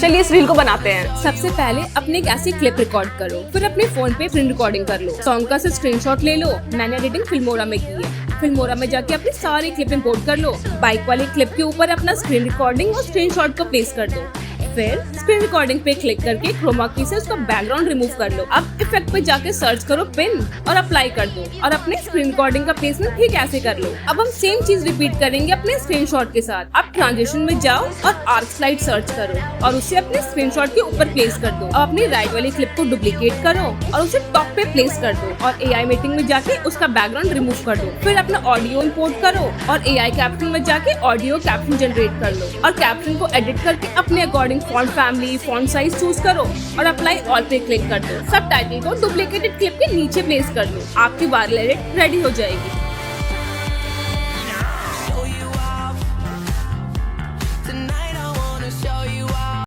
चलिए इस रील को बनाते हैं। सबसे पहले अपने एक ऐसी क्लिप रिकॉर्ड करो, फिर अपने फोन पे स्क्रीन रिकॉर्डिंग कर लो। सॉन्ग का स्क्रीनशॉट ले लो। मैंने एडिटिंग फिल्मोरा में की है। फिल्मोरा में जाके अपनी सारी क्लिप इंपोर्ट कर लो। बाइक वाली क्लिप के ऊपर अपना स्क्रीन रिकॉर्डिंग और स्क्रीनशॉट को प्लेस कर दो। फिर स्क्रीन रिकॉर्डिंग पे क्लिक करके क्रोमा की से उसका बैकग्राउंड रिमूव कर लो। अब इफेक्ट पे जाके सर्च करो पिन और अप्लाई कर दो और अपने स्क्रीन रिकॉर्डिंग का प्लेसमेंट ठीक ऐसे कर लो। अब हम सेम चीज रिपीट करेंगे अपने स्क्रीनशॉट के साथ। अब ट्रांजिशन में जाओ और आर्क स्लाइड सर्च करो और उसे अपने स्क्रीनशॉट के ऊपर प्लेस कर दो। अब अपनी राइट वाली क्लिप को डुप्लीकेट करो और उसे टॉप पे प्लेस कर दो और एआई मीटिंग में जाके उसका बैकग्राउंड रिमूव कर दो। फिर अपना ऑडियो इंपोर्ट करो और एआई कैप्शन में जाके ऑडियो कैप्शन जनरेट कर लो और कैप्शन को एडिट करके अपने according font family, font size choose करो और अप्लाई ऑल पे क्लिक कर दो। सब टाइटल को डुप्लीकेटेड क्लिप के नीचे प्लेस कर लो। आपकी वायरल एडिट रेडी हो जाएगी।